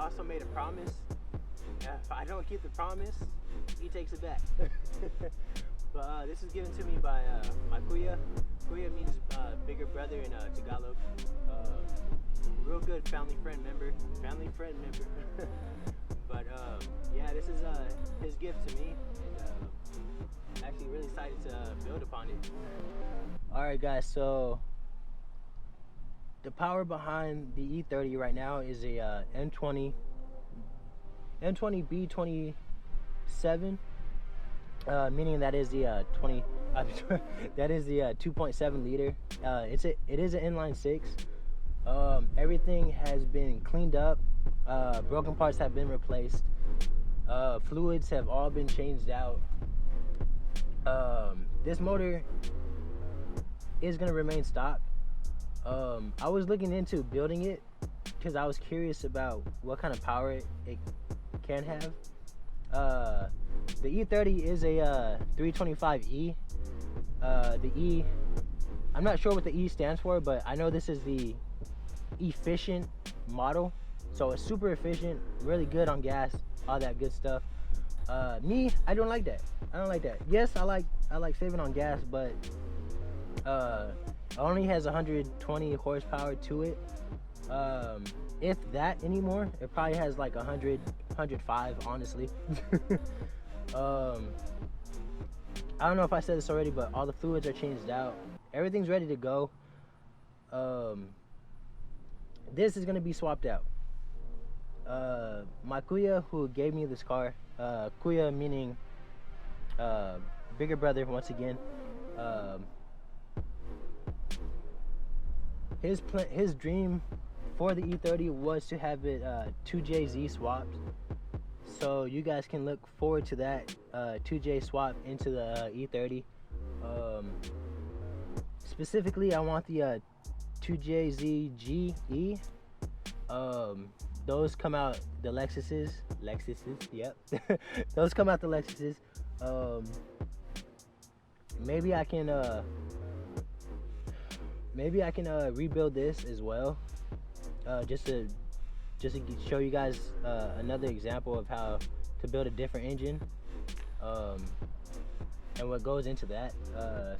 I also made a promise. If I don't keep the promise, he takes it back. But this is given to me by my kuya. Kuya means bigger brother in Tagalog. Real good family friend member. But yeah, this is his gift to me, and actually really excited to build upon it. All right, guys. So the power behind the E30 right now is a N20 B27, meaning that is the 20. That is the 2.7 liter. It is an inline six. Everything has been cleaned up. Broken parts have been replaced. Fluids have all been changed out. This motor is gonna remain stock. I was looking into building it because I was curious about what kind of power it can have. The E30 is a 325E. The E, I'm not sure what the E stands for, but I know this is the efficient model. So it's super efficient, really good on gas, all that good stuff. Me, I don't like that. Yes, I like saving on gas, but it only has 120 horsepower to it. If that anymore, it probably has like 100, 105, honestly. I don't know if I said this already, but all the fluids are changed out. Everything's ready to go. This is gonna be swapped out. My kuya who gave me this car, kuya meaning bigger brother once again, his dream for the E30 was to have it 2JZ swapped. So you guys can look forward to that 2J swap into the E30. Specifically, I want the 2JZGE. Those come out the Lexuses, yep. Those come out the Lexuses. Maybe I can rebuild this as well, just to show you guys another example of how to build a different engine, and what goes into that.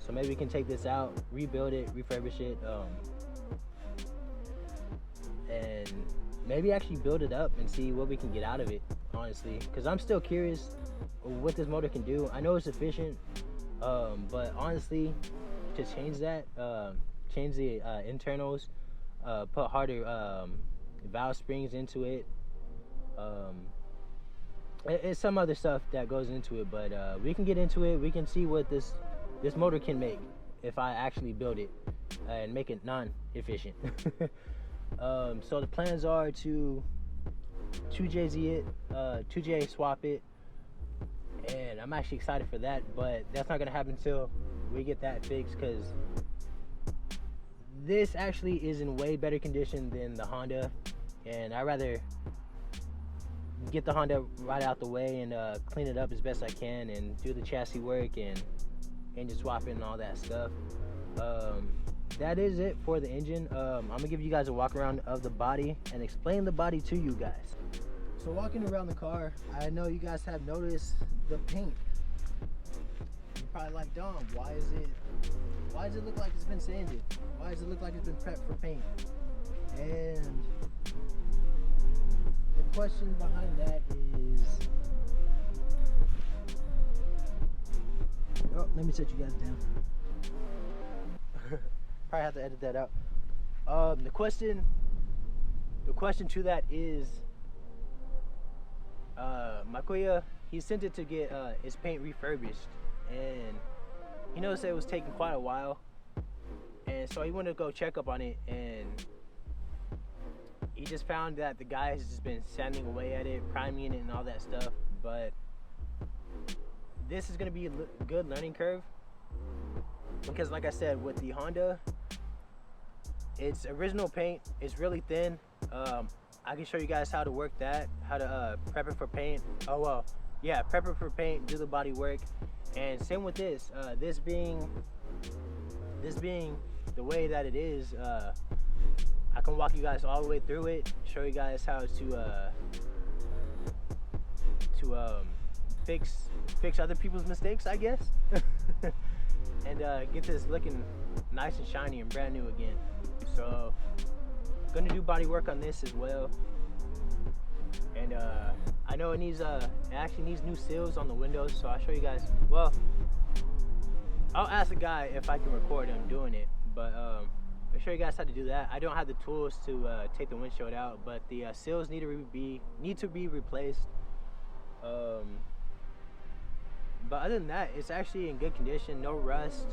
So maybe we can take this out, rebuild it, refurbish it, and maybe actually build it up and see what we can get out of it, honestly, because I'm still curious what this motor can do. I know it's efficient, but honestly, to change that, change the internals, put harder valve springs into it, it's some other stuff that goes into it, but we can get into it. We can see what this motor can make if I actually build it and make it non-efficient. So the plans are to 2JZ it, 2J swap it, and I'm actually excited for that, but that's not gonna happen until we get that fixed, because this actually is in way better condition than the Honda, and I'd rather get the Honda right out the way and clean it up as best I can and do the chassis work and engine swapping and all that stuff. That is it for the engine. I'm gonna give you guys a walk around of the body and explain the body to you guys. So walking around the car, I know you guys have noticed the paint. You're probably like, Dom, why does it look like it's been sanded? Why does it look like it's been prepped for paint? And the question behind that is, oh, let me set you guys down. Probably have to edit that out. The question to that is, my kuya, he sent it to get his paint refurbished, and he noticed that it was taking quite a while, and so he wanted to go check up on it, and he just found that the guy has just been sanding away at it, priming it and all that stuff. But this is going to be a good learning curve, because like I said, with the Honda, it's original paint, it's really thin. I can show you guys how to work that, how to prep it for paint. Oh well, yeah, prep it for paint, do the body work. And same with this, this being the way that it is, I can walk you guys all the way through it, show you guys how to fix other people's mistakes, I guess, and get this looking nice and shiny and brand new again. So gonna do body work on this as well, and I know it actually needs new seals on the windows, so I'll show you guys. Well, I'll ask the guy if I can record him doing it, but I'll show you guys how to do that. I don't have the tools to take the windshield out, but the seals need to be replaced. But other than that, it's actually in good condition, no rust.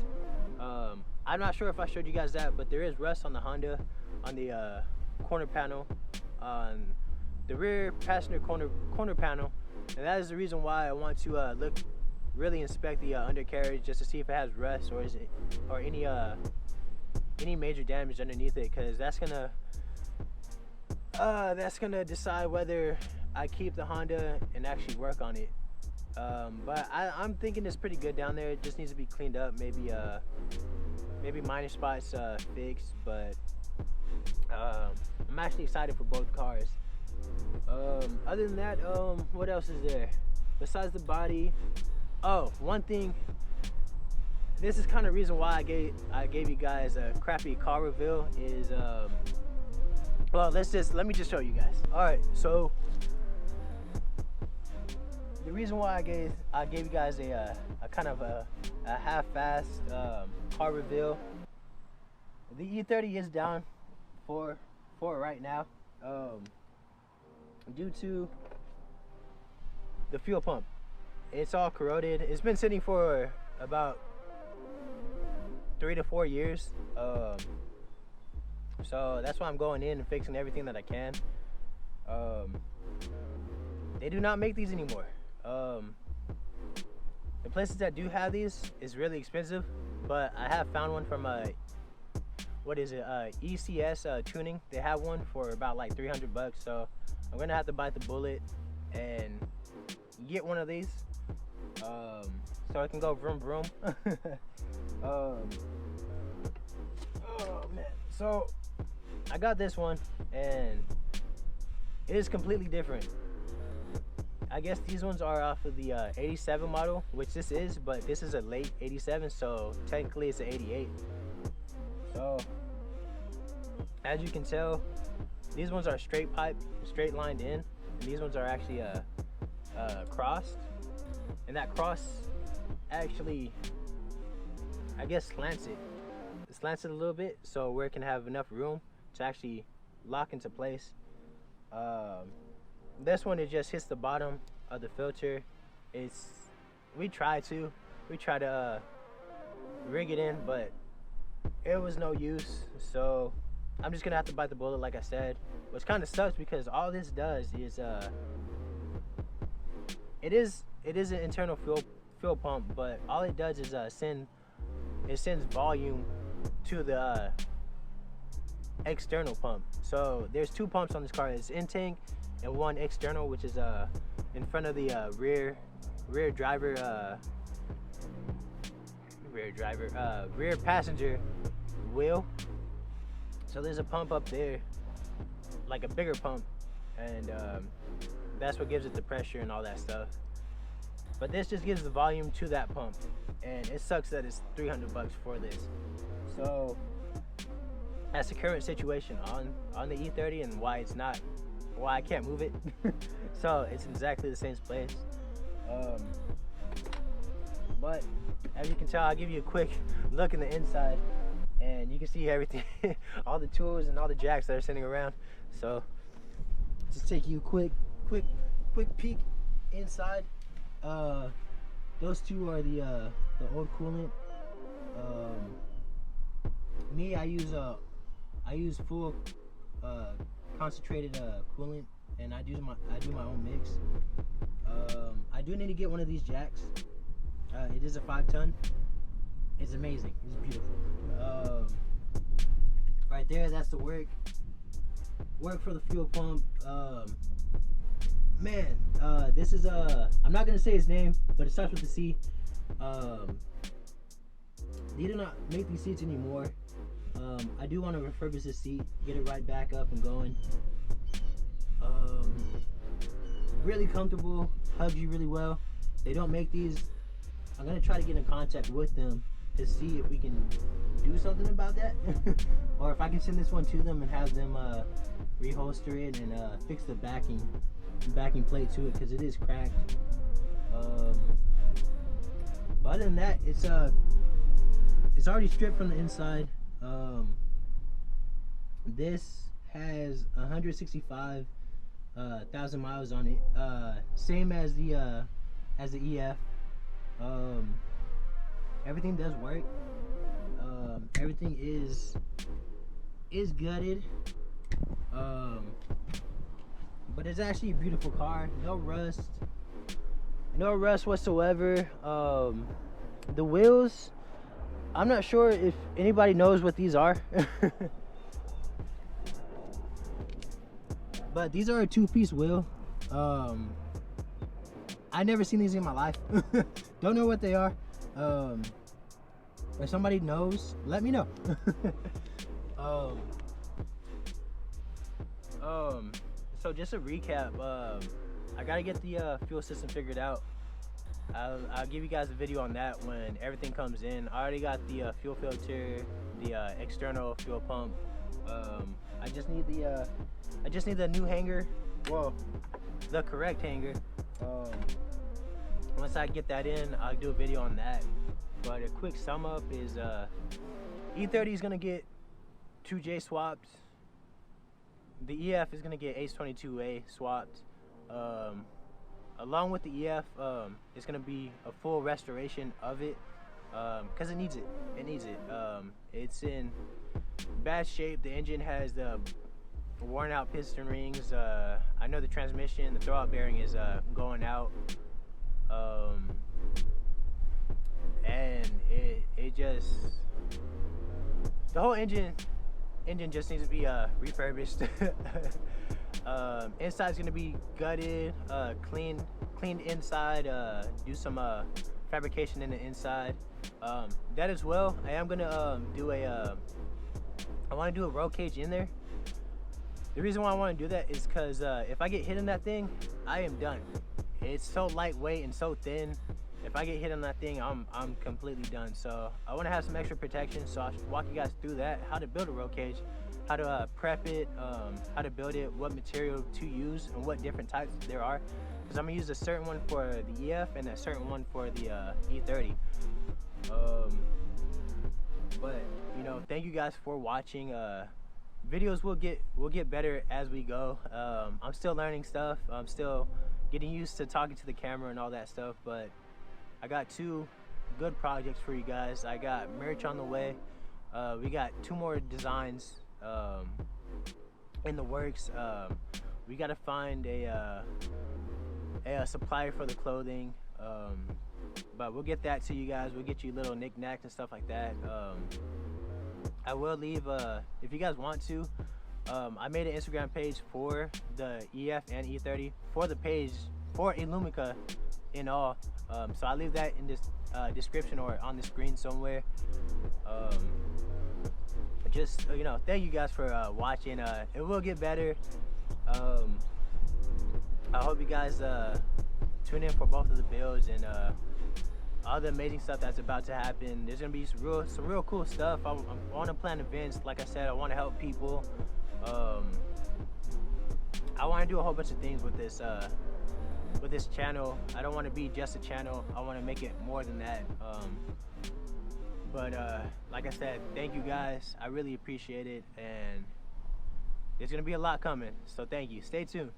I'm not sure if I showed you guys that, but there is rust on the Honda, on the corner panel, on the rear passenger corner panel, and that is the reason why I want to really inspect the undercarriage, just to see if it has rust or any major damage underneath it, because that's gonna decide whether I keep the Honda and actually work on it. But I'm thinking it's pretty good down there. It just needs to be cleaned up, maybe minor spots fixed, but I'm actually excited for both cars. Other than that, what else is there besides the body? Oh, one thing, this is kind of reason why I gave you guys a crappy car reveal is well, let me just show you guys. All right, so the reason why I gave you guys a kind of a half-assed car reveal. The E30 is down for right now, due to the fuel pump. It's all corroded. It's been sitting for about 3 to 4 years. So that's why I'm going in and fixing everything that I can. They do not make these anymore. The places that do have these is really expensive, but I have found one from ECS tuning. They have one for about like $300, so I'm gonna have to bite the bullet and get one of these, so I can go vroom vroom. Oh man, so I got this one and it is completely different. I guess these ones are off of the 87 model, which this is, but this is a late 87, so technically it's an 88. So as you can tell, these ones are straight lined in, and these ones are actually crossed, and that cross actually, I guess, slants it a little bit, so where it can have enough room to actually lock into place. This one, it just hits the bottom of the filter. We tried to rig it in, but it was no use, so I'm just gonna have to bite the bullet, like I said, which kind of sucks because all this does is it is an internal fuel pump, but all it does is sends volume to the external pump. So there's two pumps on this car. It's in-tank and one external, which is in front of the rear passenger wheel. So there's a pump up there, like a bigger pump, and that's what gives it the pressure and all that stuff. But this just gives the volume to that pump, and it sucks that it's $300 for this. So that's the current situation on the E30 and why I can't move it. So it's exactly the same place. But as you can tell, I'll give you a quick look in the inside, and you can see everything, all the tools and all the jacks that are sitting around. So just take you a quick peek inside. Those two are the old coolant. Me, I use full concentrated coolant, and I do my own mix. I do need to get one of these jacks. It is a 5-ton. It's amazing. It's beautiful. Right there, that's the work for the fuel pump. Man, this is I'm not gonna say his name, but it starts with a C. They do not make these seats anymore. I do want to refurbish the seat, get it right back up and going. Um, really comfortable, hugs you really well. They don't make these. I'm gonna try to get in contact with them to see if we can do something about that, or if I can send this one to them and have them reholster it and fix the backing plate to it, because it is cracked. But other than that, it's already stripped from the inside. This has 165,000 miles on it, same as the EF. Everything does work. Everything is gutted. But it's actually a beautiful car. No rust whatsoever. The wheels, I'm not sure if anybody knows what these are. But these are a two-piece wheel. I never seen these in my life. Don't know what they are. If somebody knows, let me know. So just a recap. I gotta get the fuel system figured out. I'll give you guys a video on that when everything comes in. I already got the fuel filter, the external fuel pump. I just need the new hanger. Well, the correct hanger. Once I get that in, I'll do a video on that. But a quick sum up is E30 is gonna get 2J swapped. The EF is gonna get H22A swapped. Along with the EF, it's gonna be a full restoration of it, because it needs it. It's in bad shape. The engine has the worn out piston rings. I know the transmission, the throwout bearing is going out, and it just, the whole engine just needs to be refurbished. Inside's gonna be gutted, cleaned inside, do some fabrication in the inside. That as well, I am gonna do I want to do a roll cage in there. The reason why I want to do that is because if I get hit in that thing, I am done. It's so lightweight and so thin. If I get hit on that thing, I'm completely done. So I want to have some extra protection. So I'll walk you guys through that, how to build a roll cage, how to prep it, how to build it, what material to use, and what different types there are. Because I'm gonna use a certain one for the EF and a certain one for the E30. But you know, thank you guys for watching. Videos will get better as we go. I'm still learning stuff. I'm still getting used to talking to the camera and all that stuff. But I got 2 good projects for you guys. I got merch on the way. We got 2 more designs in the works. We gotta find a supplier for the clothing, but we'll get that to you guys. We'll get you little knickknacks and stuff like that. I will leave, if you guys want to, I made an Instagram page for the EF and E30 for the page for Illumica in all. So I'll leave that in this description or on the screen somewhere. Just you know, thank you guys for watching. It will get better. I hope you guys tune in for both of the builds and all the amazing stuff that's about to happen. There's gonna be some real cool stuff. I want to plan events. Like I said, I want to help people. I want to do a whole bunch of things with this channel. I don't want to be just a channel. I want to make it more than that. But like I said, thank you guys. I really appreciate it, and there's gonna be a lot coming. So thank you. Stay tuned.